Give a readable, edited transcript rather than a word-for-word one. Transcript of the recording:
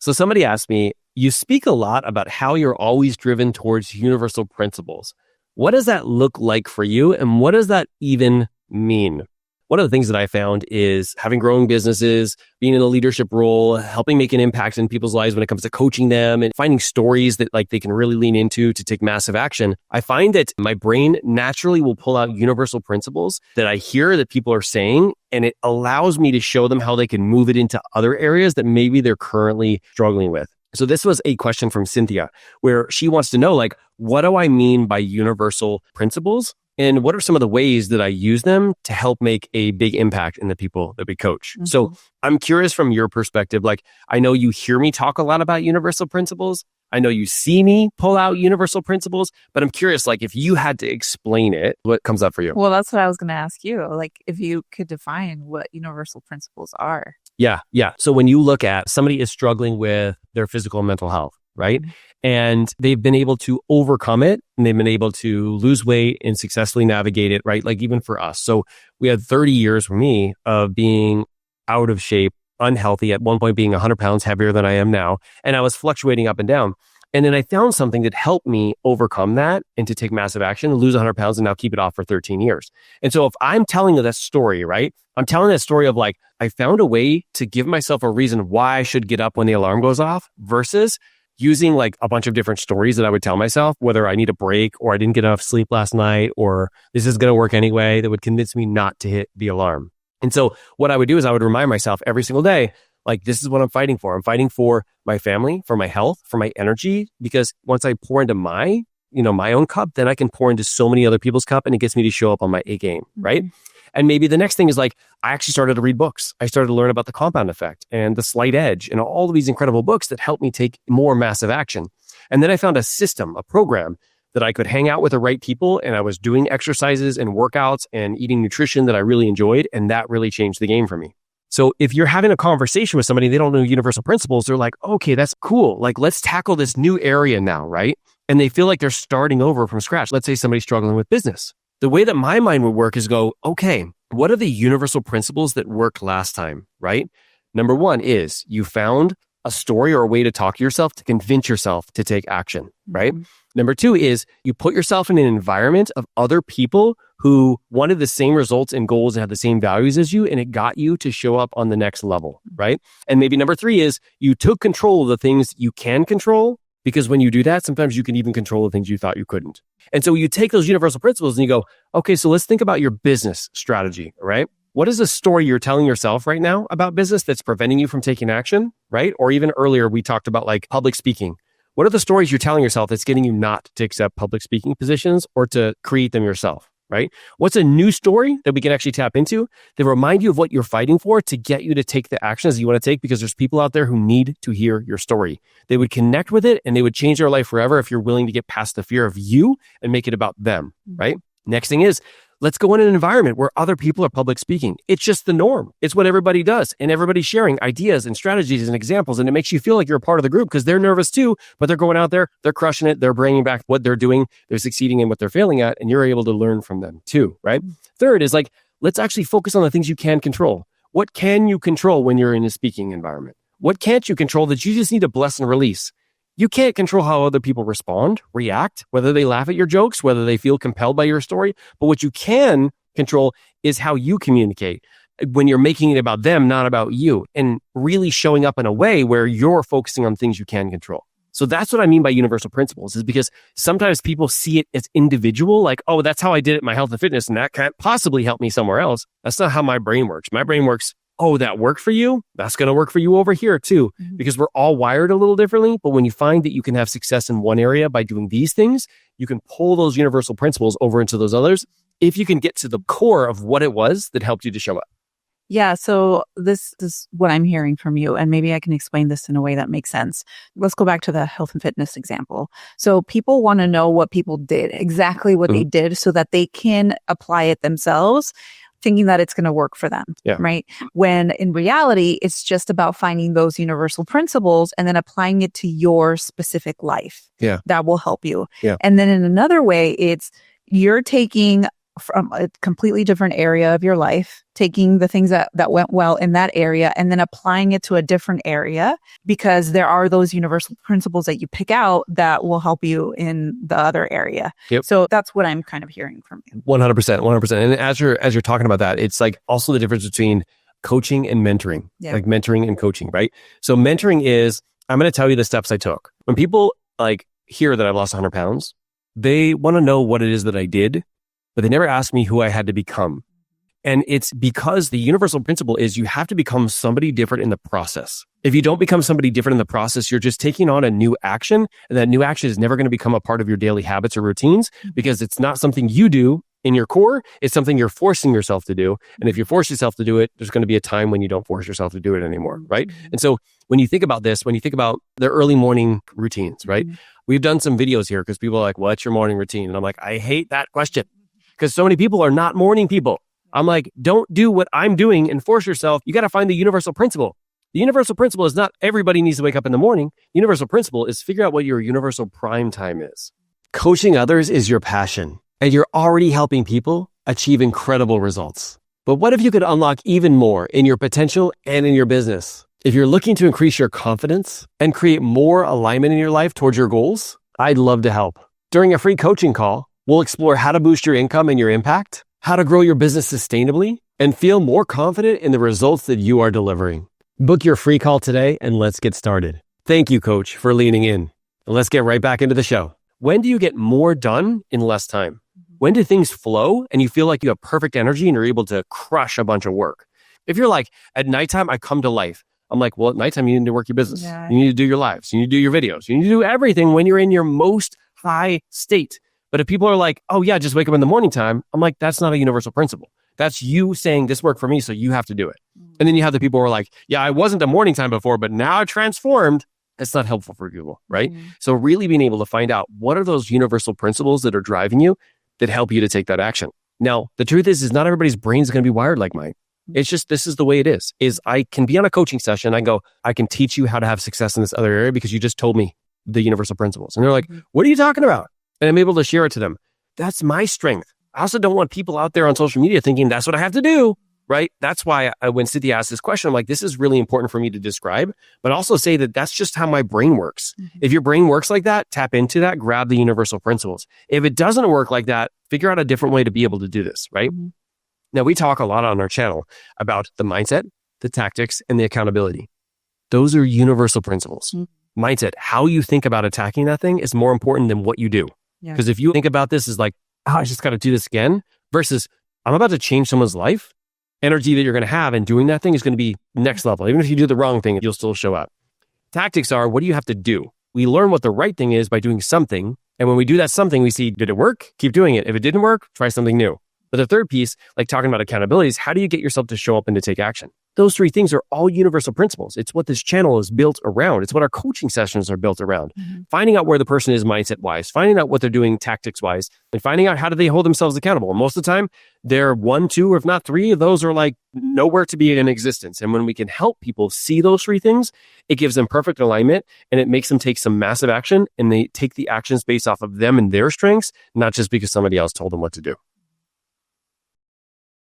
So somebody asked me, you speak a lot about how you're always driven towards universal principles. What does that look like for you? And what does that even mean? One of the things that I found is having growing businesses, being in a leadership role, helping make an impact in people's lives when it comes to coaching them and finding stories that like they can really lean into to take massive action. I find that my brain naturally will pull out universal principles that I hear that people are saying, and it allows me to show them how they can move it into other areas that maybe they're currently struggling with. So this was a question from Cynthia where she wants to know, like, what do I mean by universal principles? And what are some of the ways that I use them to help make a big impact in the people that we coach? Mm-hmm. So I'm curious from your perspective, like, I know you hear me talk a lot about universal principles. I know you see me pull out universal principles, but I'm curious, like, if you had to explain it, what comes up for you? Well, that's what I was going to ask you. Like, if you could define what universal principles are. Yeah. So when you look at somebody is struggling with their physical and mental health, right? Mm-hmm. And they've been able to overcome it and they've been able to lose weight and successfully navigate it, right? Like even for us. So we had 30 years for me of being out of shape, unhealthy, at one point being 100 pounds heavier than I am now. And I was fluctuating up and down. And then I found something that helped me overcome that and to take massive action, lose 100 pounds and now keep it off for 13 years. And so if I'm telling you that story, right? I'm telling that story of like, I found a way to give myself a reason why I should get up when the alarm goes off versus using like a bunch of different stories that I would tell myself, whether I need a break or I didn't get enough sleep last night or this is going to work anyway, that would convince me not to hit the alarm. And so what I would do is I would remind myself every single day, like, this is what I'm fighting for. I'm fighting for my family, for my health, for my energy, because once I pour into my own cup, then I can pour into so many other people's cup and it gets me to show up on my A game, right? And maybe the next thing is like, I actually started to read books. I started to learn about the compound effect and the slight edge and all of these incredible books that helped me take more massive action. And then I found a system, a program that I could hang out with the right people. And I was doing exercises and workouts and eating nutrition that I really enjoyed. And that really changed the game for me. So if you're having a conversation with somebody, they don't know universal principles, they're like, okay, that's cool. Like, let's tackle this new area now, right? And they feel like they're starting over from scratch. Let's say somebody's struggling with business. The way that my mind would work is go, okay, what are the universal principles that worked last time, right? Number one is you found a story or a way to talk to yourself to convince yourself to take action, right? Mm-hmm. Number two is you put yourself in an environment of other people who wanted the same results and goals and had the same values as you, and it got you to show up on the next level, right? And maybe number three is you took control of the things you can control, because when you do that, sometimes you can even control the things you thought you couldn't. And so you take those universal principles and you go, okay, so let's think about your business strategy, right? What is the story you're telling yourself right now about business that's preventing you from taking action, right? Or even earlier, we talked about like public speaking. What are the stories you're telling yourself that's getting you not to accept public speaking positions or to create them yourself, right? What's a new story that we can actually tap into that remind you of what you're fighting for to get you to take the actions you want to take, because there's people out there who need to hear your story. They would connect with it and they would change their life forever if you're willing to get past the fear of you and make it about them, right? Next thing is, let's go in an environment where other people are public speaking. It's just the norm. It's what everybody does. And everybody's sharing ideas and strategies and examples. And it makes you feel like you're a part of the group because they're nervous too, but they're going out there, they're crushing it. They're bringing back what they're doing. They're succeeding in what they're failing at. And you're able to learn from them too, right? Third is like, let's actually focus on the things you can control. What can you control when you're in a speaking environment? What can't you control that you just need to bless and release? You can't control how other people respond, react, whether they laugh at your jokes, whether they feel compelled by your story. But what you can control is how you communicate when you're making it about them, not about you, and really showing up in a way where you're focusing on things you can control. So that's what I mean by universal principles, is because sometimes people see it as individual, like, oh, that's how I did it in my health and fitness, and that can't possibly help me somewhere else. That's not how my brain works. My brain works, oh, that worked for you? That's going to work for you over here too, because we're all wired a little differently. But when you find that you can have success in one area by doing these things, you can pull those universal principles over into those others if you can get to the core of what it was that helped you to show up. Yeah. So this is what I'm hearing from you. And maybe I can explain this in a way that makes sense. Let's go back to the health and fitness example. So people want to know what people did, exactly what they did, so that they can apply it themselves, thinking that it's going to work for them, right? When in reality, it's just about finding those universal principles and then applying it to your specific life that will help you. And then in another way, it's you're taking from a completely different area of your life, taking the things that went well in that area and then applying it to a different area, because there are those universal principles that you pick out that will help you in the other area. Yep. So that's what I'm kind of hearing from you. 100%. And as you're talking about that, it's like also the difference between coaching and mentoring, like mentoring and coaching, right? So mentoring is, I'm going to tell you the steps I took. When people like hear that I've lost 100 pounds, they want to know what it is that I did, but they never ask me who I had to become. And it's because the universal principle is you have to become somebody different in the process. If you don't become somebody different in the process, you're just taking on a new action, and that new action is never going to become a part of your daily habits or routines because it's not something you do in your core. It's something you're forcing yourself to do. And if you force yourself to do it, there's going to be a time when you don't force yourself to do it anymore, right? And so when you think about this, when you think about the early morning routines, right? We've done some videos here because people are like, what's your morning routine? And I'm like, I hate that question because so many people are not morning people. I'm like, don't do what I'm doing and force yourself. You got to find the universal principle. The universal principle is not everybody needs to wake up in the morning. The universal principle is figure out what your universal prime time is. Coaching others is your passion, and you're already helping people achieve incredible results. But what if you could unlock even more in your potential and in your business? If you're looking to increase your confidence and create more alignment in your life towards your goals, I'd love to help. During a free coaching call, we'll explore how to boost your income and your impact, how to grow your business sustainably, and feel more confident in the results that you are delivering. Book your free call today and let's get started. Thank you, Coach, for leaning in. Let's get right back into the show. When do you get more done in less time? When do things flow and you feel like you have perfect energy and you're able to crush a bunch of work? If you're like, at nighttime, I come to life. I'm like, well, at nighttime, you need to work your business. Yeah. You need to do your lives. You need to do your videos. You need to do everything when you're in your most high state. But if people are like, oh yeah, just wake up in the morning time, I'm like, that's not a universal principle. That's you saying this worked for me, so you have to do it. And then you have the people who are like, yeah, I wasn't a morning time before, but now I transformed. That's not helpful for people, right? So really being able to find out what are those universal principles that are driving you that help you to take that action. Now, the truth is not everybody's brain is going to be wired like mine. It's just, this is the way it is I can be on a coaching session. I go, I can teach you how to have success in this other area because you just told me the universal principles. And they're like, what are you talking about? And I'm able to share it to them. That's my strength. I also don't want people out there on social media thinking that's what I have to do, right? That's why when Cynthia asked this question, I'm like, this is really important for me to describe, but also say that that's just how my brain works. If your brain works like that, tap into that, grab the universal principles. If it doesn't work like that, figure out a different way to be able to do this, right? Now, we talk a lot on our channel about the mindset, the tactics, and the accountability. Those are universal principles. Mindset, how you think about attacking that thing is more important than what you do. Because if you think about this as like, oh, I just got to do this again, versus I'm about to change someone's life, energy that you're going to have in doing that thing is going to be next level. Even if you do the wrong thing, you'll still show up. Tactics are, what do you have to do? We learn what the right thing is by doing something. And when we do that something, we see, did it work? Keep doing it. If it didn't work, try something new. But the third piece, like talking about accountability, is how do you get yourself to show up and to take action? Those three things are all universal principles. It's what this channel is built around. It's what our coaching sessions are built around. Finding out where the person is mindset-wise, finding out what they're doing tactics-wise, and finding out how do they hold themselves accountable. And most of the time, they're 1, 2, or if not 3 of those are like nowhere to be in existence. And when we can help people see those 3 things, it gives them perfect alignment and it makes them take some massive action, and they take the actions based off of them and their strengths, not just because somebody else told them what to do.